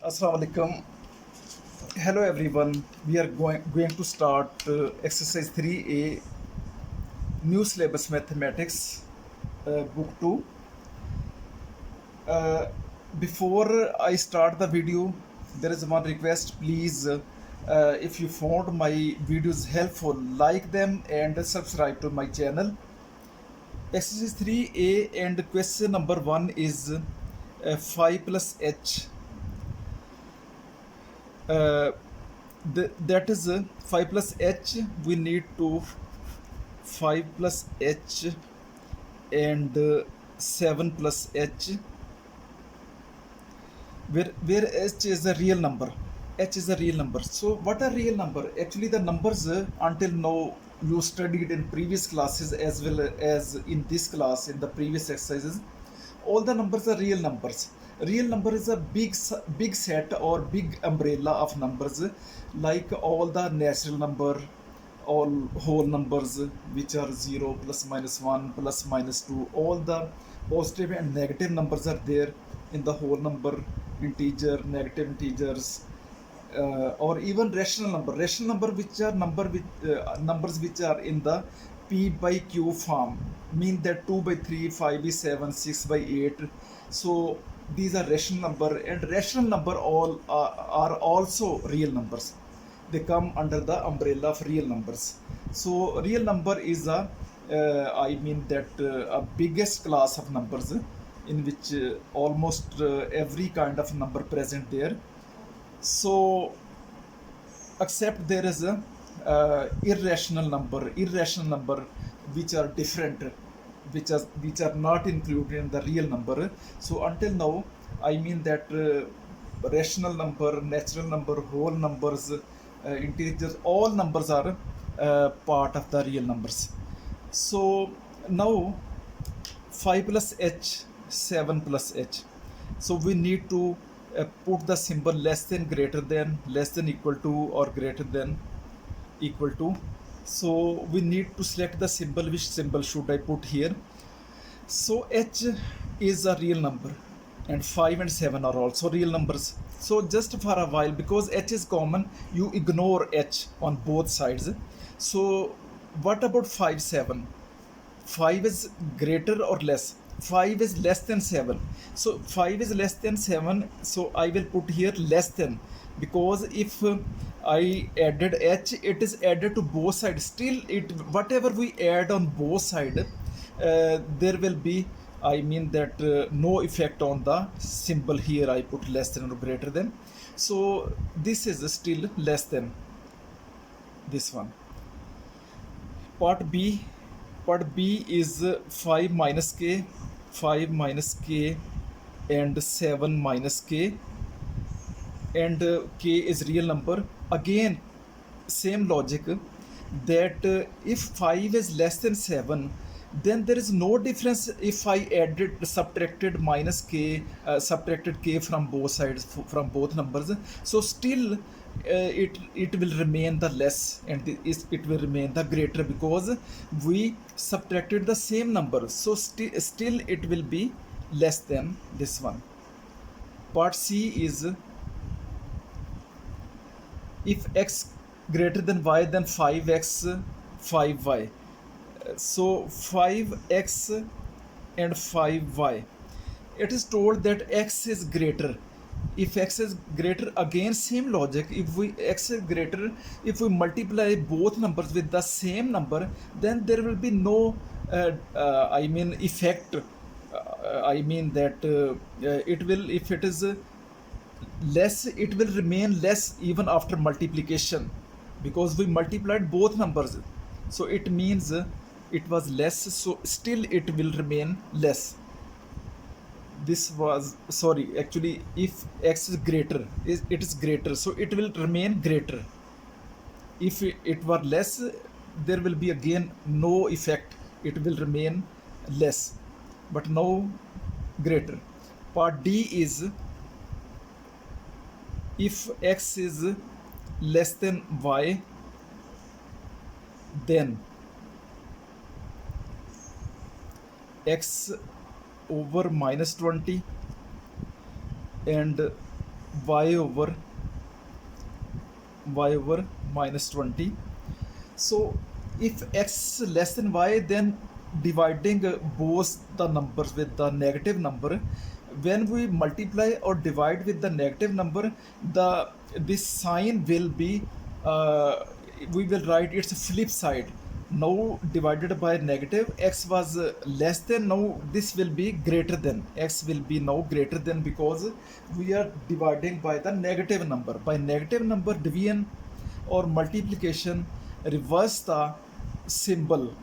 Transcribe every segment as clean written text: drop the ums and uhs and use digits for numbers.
Assalamu alaikum. Hello everyone. We are going to start exercise 3A, new syllabus mathematics, book 2. Uh, Before I start the video, there is one request. Please, if you found my videos helpful, like them and subscribe to my channel. Exercise 3A and question number 1 is 5 plus h. Uh, that is 5 plus h. We need to 5 plus h and 7 plus h, where h is a real number. H is a real number. So what are real number? Actually the numbers until now you studied in previous classes as well as in this class, in the previous exercises, all the numbers are real numbers. Real number is a big set or big umbrella of numbers, like all the natural number, all whole numbers, which are 0 plus minus 1 plus minus 2, all the positive and negative numbers are there in the whole number, integer, negative integers, or even rational number which are numbers which are in the p by q form, mean that 2 by 3, 5 by 7, 6 by 8. So these are rational number, and rational number all are also real numbers. They come under the umbrella of real numbers. So real number is I mean that a biggest class of numbers, in which almost every kind of number present there. So except there is a irrational number which are different, which are not included in the real number. So until now I mean that rational number, natural number, whole numbers, integers, all numbers are part of the real numbers. So now 5 plus h, 7 plus h. So we need to put the symbol less than, greater than, less than, equal to, or greater than, equal to. So we need to select the symbol. Which symbol should I put here? So h is a real number and 5 and 7 are also real numbers. So just for a while, because h is common, you ignore h on both sides. So what about 5, 7? 5 is greater or less? 5 is less than 7. So 5 is less than 7. So I will put here less than, because if I added h, it is added to both sides. Still, it whatever we add on both sides, there will be, I mean that no effect on the symbol. Here I put less than or greater than. So this is still less than this one. Part B. Part B is 5 minus k, 5 minus k, and 7 minus k, and k is real number. Again, same logic, that if 5 is less than 7, then there is no difference if I subtracted k from both sides, from both numbers. So still it will remain the less, and it will remain the greater, because we subtracted the same number. So still it will be less than this one. Part C is if x greater than y, then 5x, 5y. So 5x and 5y. It is told that x is greater. If x is greater, again same logic. If x is greater, if we multiply both numbers with the same number, then there will be no I mean effect. I mean that it will, if it is less, it will remain less even after multiplication, because we multiplied both numbers. So it means it was less, so still it will remain less. This was, sorry, actually if x is greater, it is greater, so it will remain greater. If it were less, there will be again no effect, it will remain less, but now greater. Part D is if x is less than y, then x over minus 20 and y over minus 20. So if x less than y, then dividing both the numbers with the negative number, when we multiply or divide with the negative number, the this sign will be uh, we will write its flip side. Now divided by negative, x was less than, now this will be greater than, x will be now greater than, because we are dividing by the negative number. By negative number, division or multiplication reverse the symbol.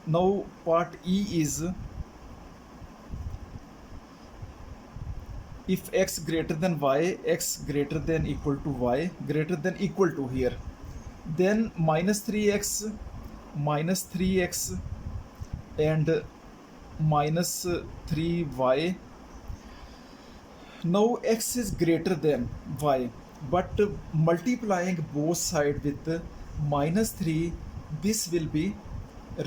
Now part E is, if x greater than y, x greater than equal to y, greater than equal to here, then minus 3x and minus 3y. Now x is greater than y, but multiplying both sides with minus 3, this will be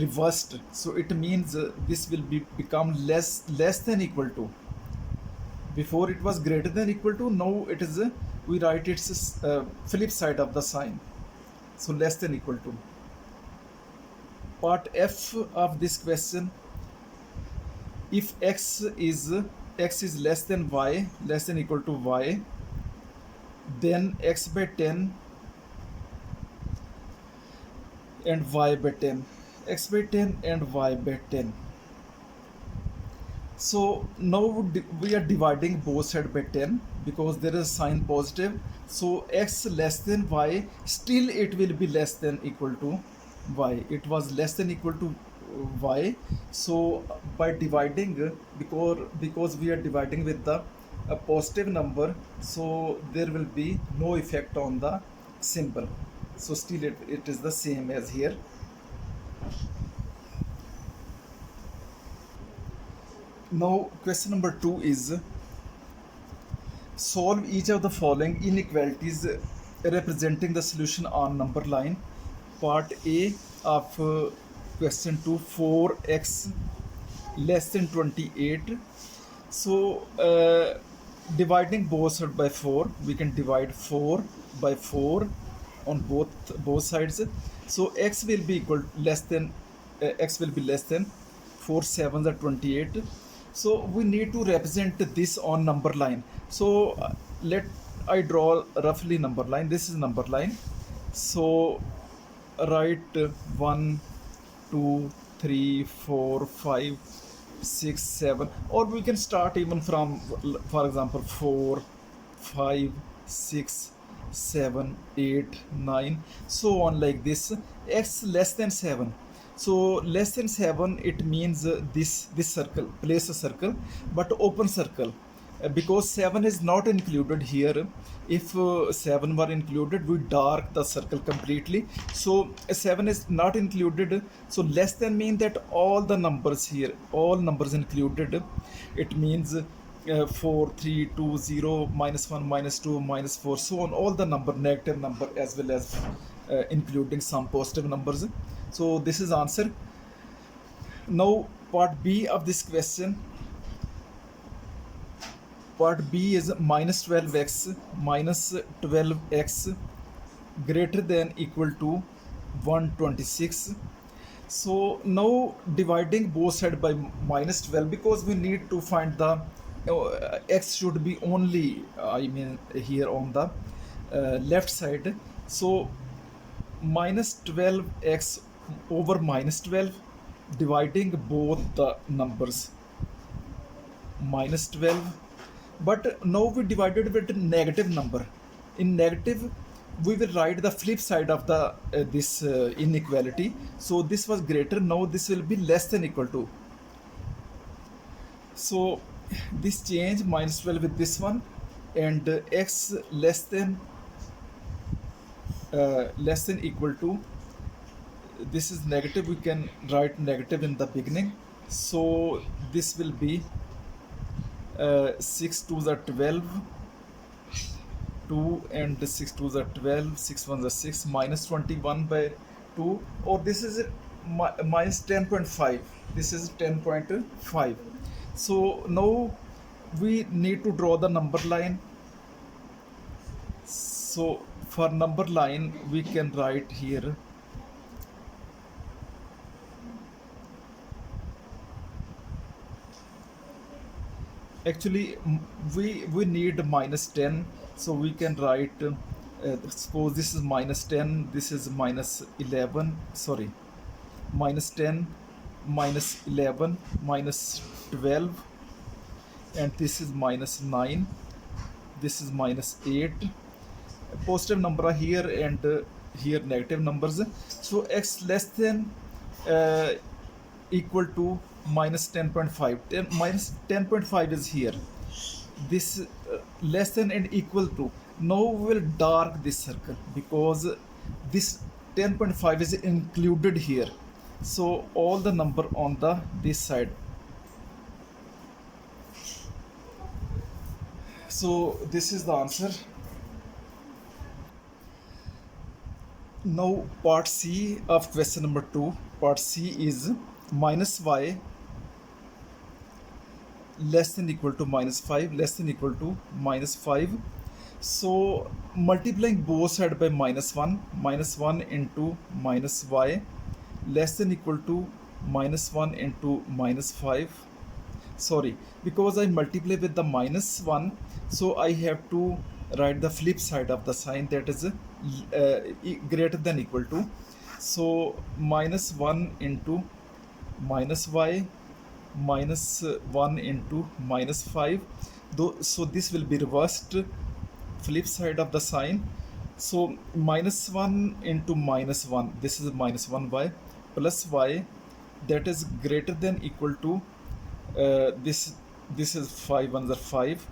reversed. So it means this will become less than equal to. Before it was greater than equal to, now it is we write its flip side of the sign. So less than equal to. Part F of this question, if x is less than y, less than equal to y, then x by 10 and y by 10, x by 10 and y by 10. So now we are dividing both sides by 10 because there is a sign positive. So x less than y, still it will be less than equal to y. It was less than equal to y. So by dividing, because we are dividing with the a positive number, so there will be no effect on the symbol. So still it is the same as here. Now question number 2 is, solve each of the following inequalities representing the solution on number line. Part A of question 2, 4x less than 28. So dividing both sides by 4, we can divide 4 by 4 on both sides. So x will be equal less than x will be less than 4 7s are 28. So we need to represent this on number line. So let I draw roughly number line. This is number line. So write 1 2 3 4 5 6 7, or we can start even from, for example, 4 5 6 7 8 9, so on, like this. X less than 7. So less than 7, it means this circle, place a circle, but open circle, because 7 is not included here. If 7 were included, we dark the circle completely. So 7 is not included. So less than mean that all the numbers here, all numbers included. It means 4 3 2 0 minus 1 minus 2 minus 4, so on, all the number, negative number as well as including some positive numbers. So this is answer. Now part B of this question. Part B is minus 12x minus 12x greater than equal to 126. So now dividing both sides by minus 12, because we need to find the x should be only here on the left side. So minus 12x over minus 12, dividing both the numbers, minus 12. But now we divided with a negative number. In negative, we will write the flip side of the this inequality. So this was greater, now this will be less than equal to. So this change minus 12 with this one, and x less than equal to, this is negative, we can write negative in the beginning. So this will be 6 2s are 12, 2 and 6 2s are 12, 6 1s are 6, minus 21 by 2, or this is minus 10.5, this is 10.5. So now we need to draw the number line. So for number line we can write here actually we need minus 10, so we can write suppose this is minus 10, this is minus 11, sorry, minus 10, minus 11, minus 12, and this is minus 9, this is minus 8. Positive number are here, and here negative numbers. So x less than uh, equal to minus 10.5. Minus 10.5 is here. This less than and equal to. Now we will dark this circle because this 10.5 is included here. So all the number on the this side. So this is the answer. Now part C of question number 2. Part C is minus y less than equal to minus 5 less than equal to minus 5. So multiplying both sides by minus 1 into minus y less than equal to minus 1 into minus 5. Sorry, because I multiply with the minus 1, so I have to write the flip side of the sign, that is greater than equal to. So minus 1 into minus y minus 1 into minus 5. So this will be reversed, flip side of the sign. So minus 1 into minus 1, this is minus 1y plus y, that is greater than equal to this is 5 1s are 5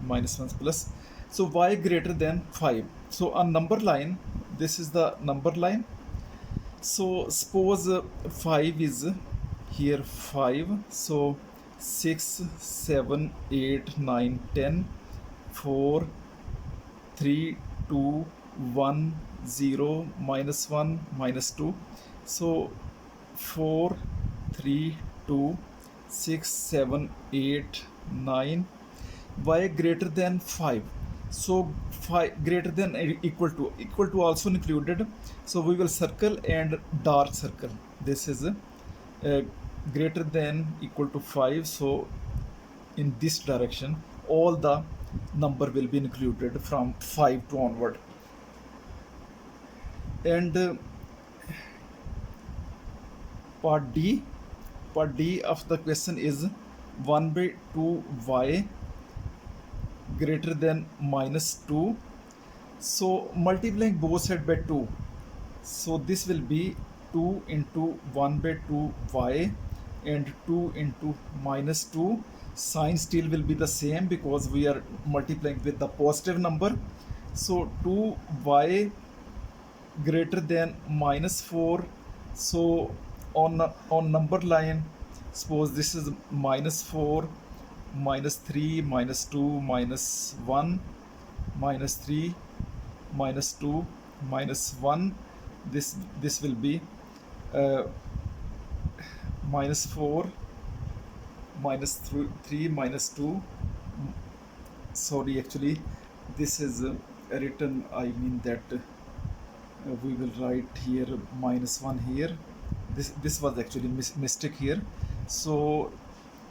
minus 1 plus, so y greater than 5. So on number line, this is the number line. So suppose 5 is here 5, so 6 7 8 9 10 4 3 2 1 0 minus 1 minus 2, so 4 3 2 6 7 8 9, y greater than 5. So 5 greater than equal to also included, so we will circle and dark circle. This is greater than equal to 5, so in this direction all the number will be included from 5 to onward. And part D of the question is 1 by 2y greater than minus 2. So multiplying both sides by 2, so this will be 2 into 1 by 2y and 2 into minus 2. Sign still will be the same because we are multiplying with the positive number. So 2y greater than minus 4. So on number line, suppose this is minus 4 minus 3 minus 2 minus 1 minus 3 minus 2 minus 1, this will be minus 4 minus 3 minus 2. Sorry, actually this is written, I mean that we will write here minus 1 here. This was actually mistake here, so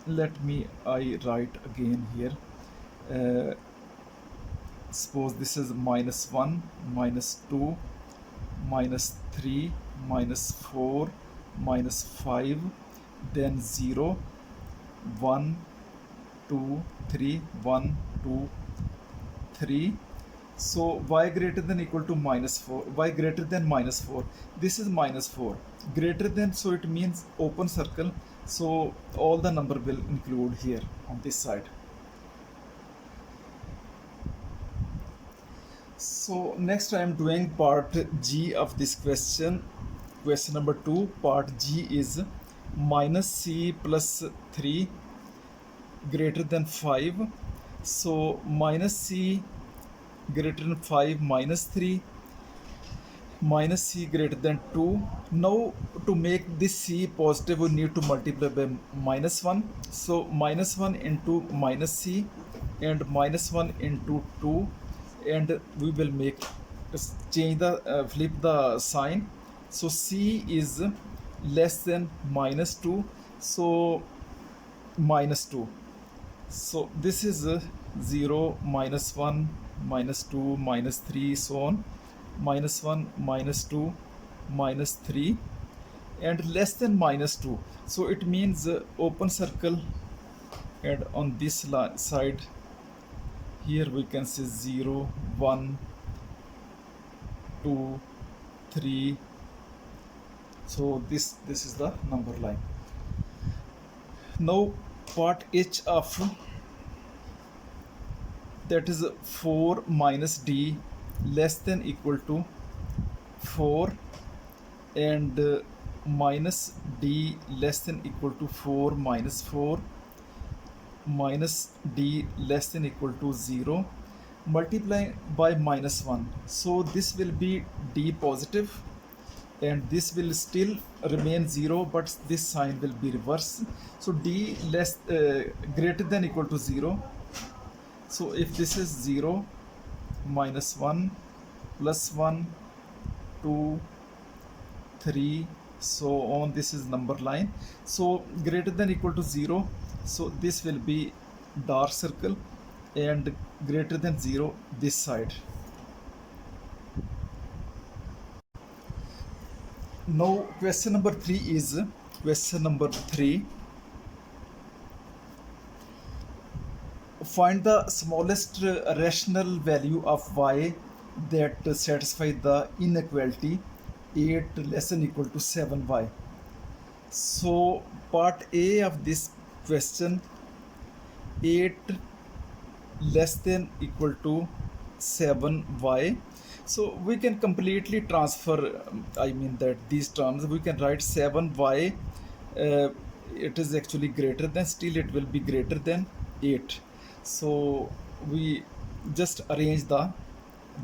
let me I write again here. Suppose this is minus 1 minus 2 minus 3 minus 4 minus 5, then 0 1 2 3 1 2 3. So y greater than equal to minus 4, y greater than minus 4, this is minus 4 greater than, so it means open circle, so all the number will include here on this side. So next I am doing part G of this question number 2. Part G is minus c plus 3 greater than 5. So minus c greater than 5 minus 3 minus c greater than 2. Now to make this c positive we need to multiply by minus 1. So minus 1 into minus c and minus 1 into 2, and we will make change the flip the sign. So c is less than minus 2, so minus 2. So this is 0, minus 1, minus 2, minus 3, so on, minus 1, minus 2, minus 3, and less than minus 2. So it means open circle, and on this side here we can say 0, 1, 2, 3. So this is the number line. Now part H of that is 4 minus d less than equal to 4, and minus d less than equal to 4 minus 4 minus d less than equal to 0 multiply by minus 1. So this will be d positive, and this will still remain 0, but this sign will be reversed. So d less greater than equal to 0. So if this is 0, minus 1, plus 1, 2, 3, so on, this is number line. So greater than equal to 0, so this will be dark circle, and greater than 0 this side. Now question number 3 is find the smallest rational value of y that satisfy the inequality 8 less than equal to 7y. So part A of this question, 8 less than equal to 7y. So we can completely transfer, I mean that these terms we can write 7y, it is actually greater than, still it will be greater than 8. So we just arrange the,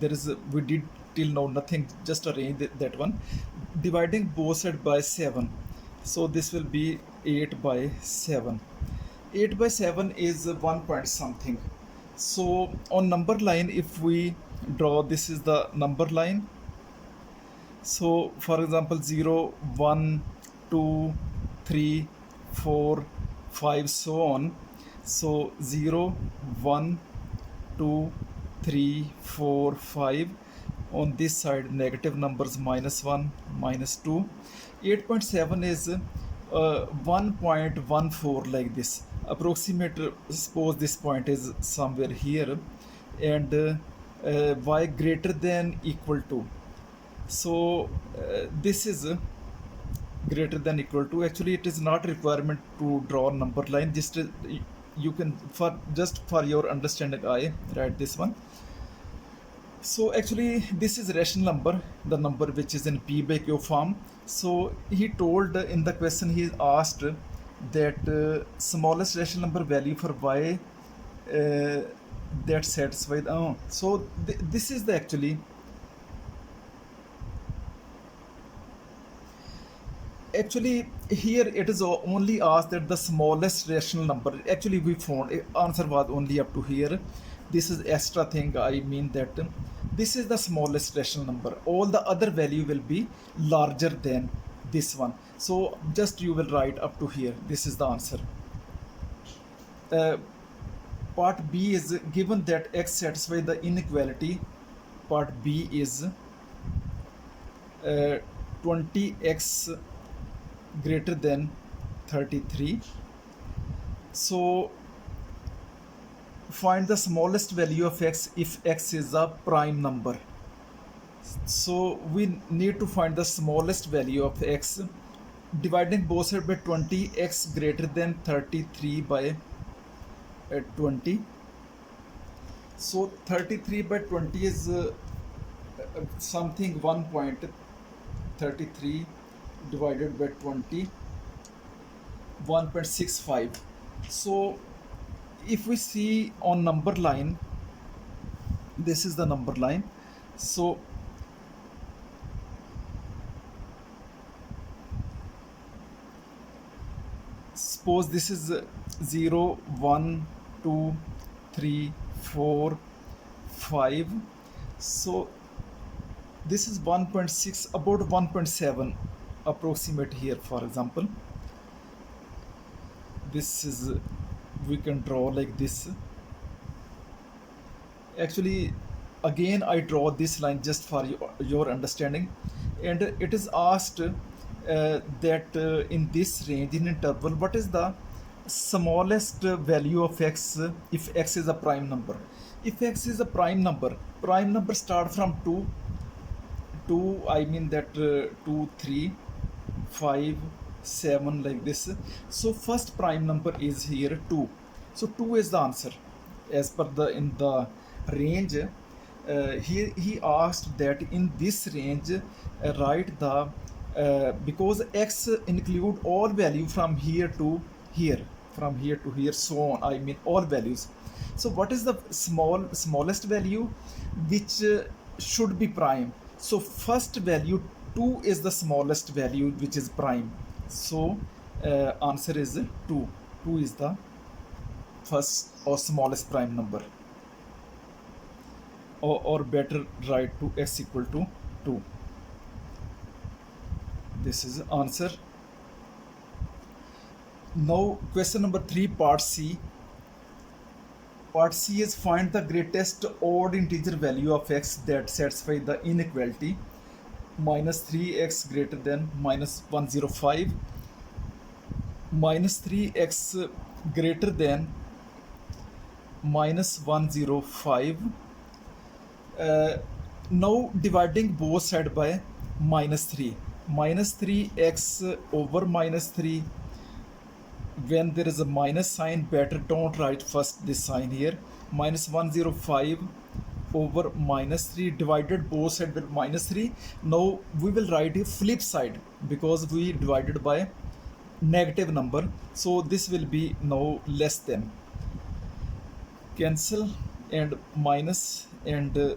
there is we did till now nothing, just arrange that one, dividing both sides by 7. So this will be 8 by 7. 8 by 7 is 1 point something. So on number line, if we draw, this is the number line. So for example 0, 1, 2, 3, 4, 5, so on. So 0, 1, 2, 3, 4, 5. On this side negative numbers, minus 1, minus 2. 8.7 is 1.14 like this. Approximate, suppose this point is somewhere here, and y greater than equal to. So this is greater than equal to. Actually it is not requirement to draw number line, just you can, for just for your understanding I write this one. So actually this is rational number, the number which is in p by q form. So he told in the question, he asked that smallest rational number value for y that satisfied. So this is the actually here it is only asked that the smallest rational number. Actually we found answer was only up to here. This is extra thing, I mean that this is the smallest rational number, all the other value will be larger than this one. So just you will write up to here, this is the answer. Part B is given that x satisfies the inequality. Part B is 20x greater than 33. So find the smallest value of x if x is a prime number. So we need to find the smallest value of x, dividing both sides by 20, x greater than 33 by 20. So 33 by 20 is something 1.33 divided by 20, 1.65. So if we see on number line, this is the number line. So suppose this is 0 1 2 3 4 5. So this is 1.6, about 1.7 approximate here. For example, this is, we can draw like this. Actually, again I draw this line just for your understanding, and it is asked that in this range, in interval, what is the smallest value of x if x is a prime number. If x is a prime number start from 2, I mean that 2 3 5 7 like this. So first prime number is here 2, so 2 is the answer as per the in the range. He asked that in this range write the because x include all value from here to here, from here to here, so on, I mean all values. So what is the smallest value which should be prime? So first value 2 is the smallest value which is prime. So answer is 2. 2 is the first or smallest prime number, or better write to x equal to 2. This is answer. Now question number 3, part C. Part C is find the greatest odd integer value of x that satisfy the inequality minus 3x greater than minus 105, minus 3x greater than minus 105. Now dividing both sides by minus 3. Minus 3x over minus 3. When there is a minus sign, better don't write first this sign here. Minus 105 over minus 3 divided both sides with minus 3. Now we will write a flip side because we divided by negative number. So this will be now less than. Cancel, and minus, and 3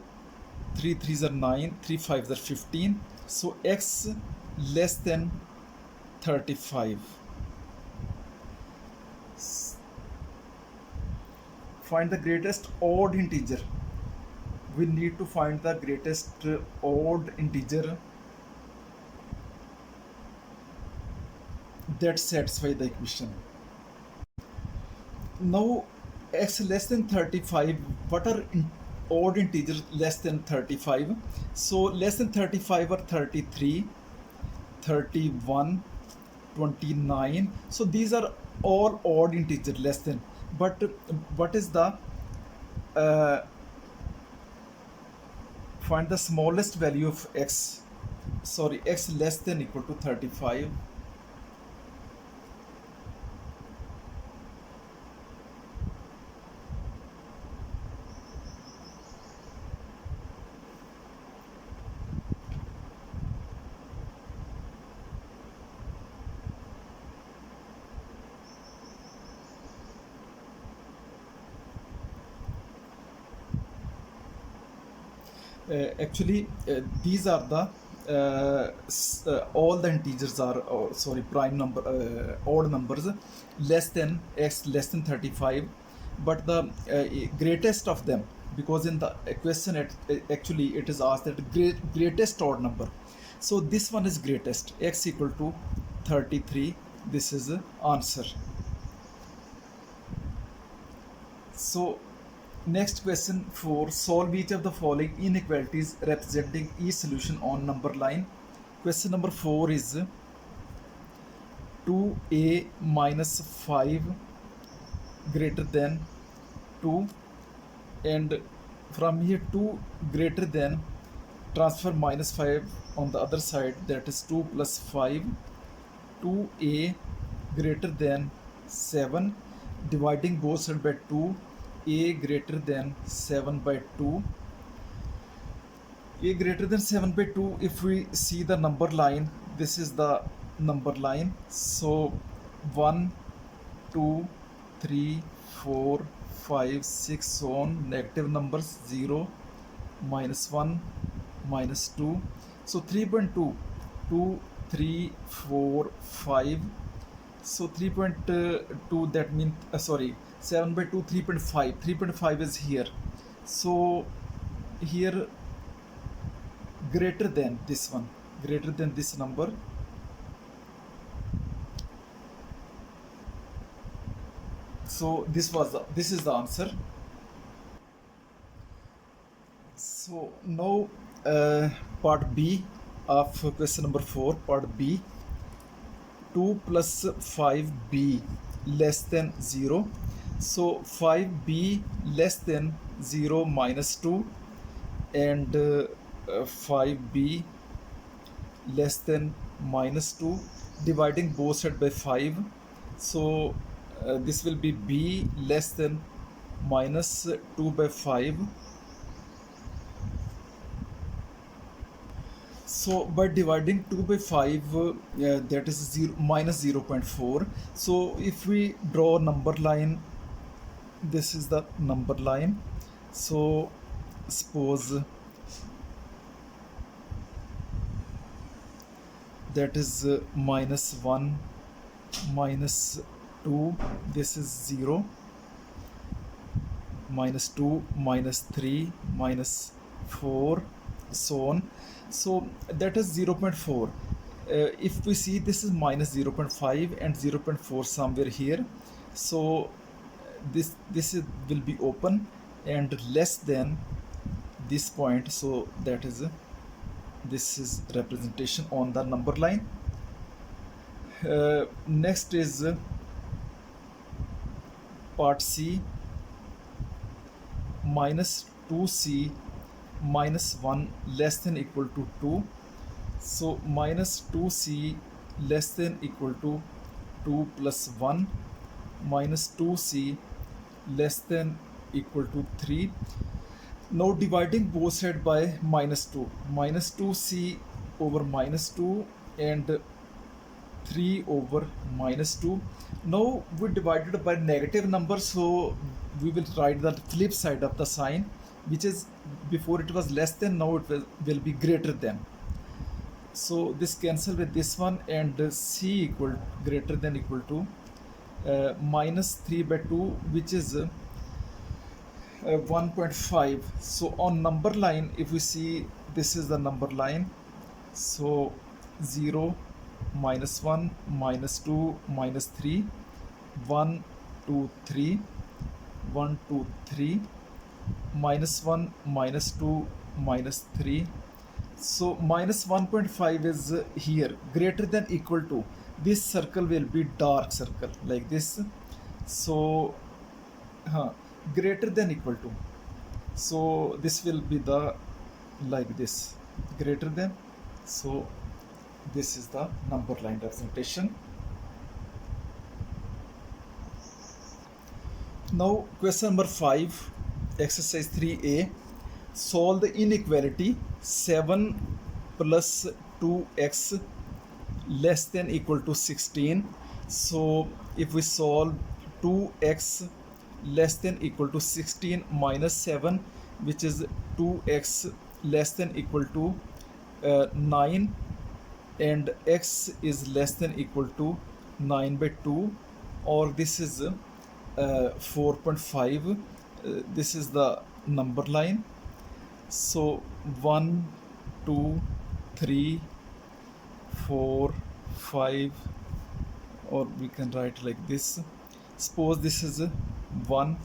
3s are 9, 3 5s are 15. So x less than 35. Find the greatest odd integer. We need to find the greatest odd integer that satisfy the equation. Now x less than 35, what are odd integers less than 35? So less than 35 are 33, 31, 29. So these are all odd integers less than. But what is the find the smallest value of x, sorry, x less than equal to 35. Actually these are the all the integers are, sorry, prime number, odd numbers less than x less than 35, but the greatest of them, because in the question actually it is asked that greatest odd number. So this one is greatest, x equal to 33. This is the answer. So next question 4, solve each of the following inequalities representing each solution on number line. Question number 4 is 2a minus 5 greater than 2, and from here 2 greater than, transfer minus 5 on the other side, that is 2 plus 5. 2a greater than 7, dividing both sides by 2, a greater than 7 by 2. A greater than 7 by 2, if we see the number line, this is the number line. So 1 2 3 4 5 6, so on, negative numbers, 0, minus 1, minus 2. So 3.2, 2 3 4 5, So 3.2, that means 7 by 2, 3.5. 3.5 is here. So here greater than this one, greater than this number. So this is the answer. So now part B of question number 4, part B. 2 plus 5b less than 0. So 5b less than 0 minus 2, and 5b less than minus 2, dividing both sides by 5. So this will be b less than minus 2 by 5. So by dividing 2 by 5, that is 0 minus 0.4. So if we draw number line, this is the number line. So suppose that is minus 1, minus 2, this is 0, minus 2, minus 3, minus 4, so on. So that is 0.4. If we see, this is minus 0.5 and 0.4 somewhere here. So this will be open and less than this point. So that is this is representation on the number line. Next is part C. Minus 2c minus 1 less than equal to 2. So minus 2c less than equal to 2 plus 1, minus 2c less than equal to 3. Now dividing both sides by minus 2. Minus 2c over minus 2 and 3 over minus 2. Now we divided by negative number, so we will write the flip side of the sign, which is before it was less than, now it will be greater than. So this cancel with this one, and c equal greater than equal to minus 3 by 2, which is 1.5. So on number line, if we see, this is the number line. So 0, minus 1, minus 2, minus 3, 1, 2, 3, 1, 2, 3, minus 1, minus 2, minus 3. So minus 1.5 is here, greater than equal to, this circle will be dark circle like this. So greater than equal to, so this will be the like this, greater than. So this is the number line representation. Now question number 5, exercise 3a. Solve the inequality 7 plus 2x less than equal to 16. So if we solve 2x less than equal to 16 minus 7, which is 2x less than equal to 9, and x is less than equal to 9 by 2, or this is 4.5. This is the number line. So 1, 2, 3, 4, 5, or we can write like this. Suppose this is 1,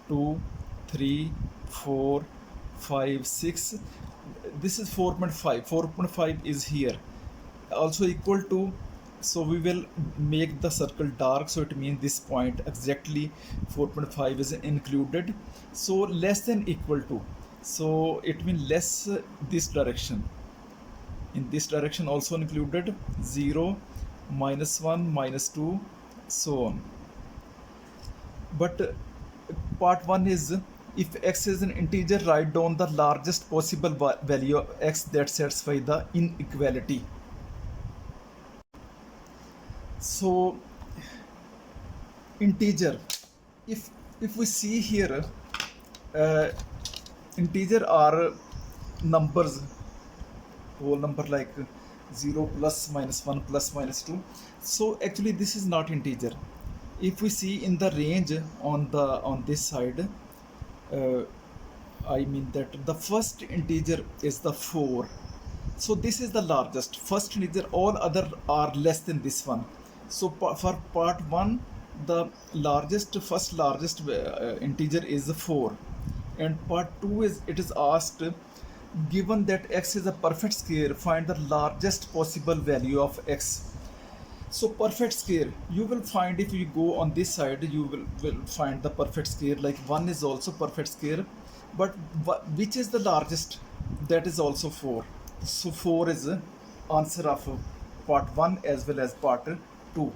2, 3, 4, 5, 6. This is 4.5. 4.5 is here, also equal to. So we will make the circle dark, so it means this point exactly 4.5 is included. So less than equal to, so it means less this direction. In this direction also included, 0, minus 1, minus 2, so on. But part 1 is, if x is an integer, write down the largest possible value of x that satisfies the inequality. So integer, if we see here, integer are numbers, whole number like 0 plus minus 1 plus minus 2. So actually this is not integer. If we see in the range on this side, uh, I mean that the first integer is the 4. So this is the largest first integer, all other are less than this one. So for part 1, the first largest integer is 4, and part 2 is, it is asked, given that x is a perfect square, find the largest possible value of x. So perfect square, you will find, if you go on this side, you will find the perfect square, like 1 is also perfect square, but which is the largest? That is also 4. So 4 is answer of part 1 as well as part 2.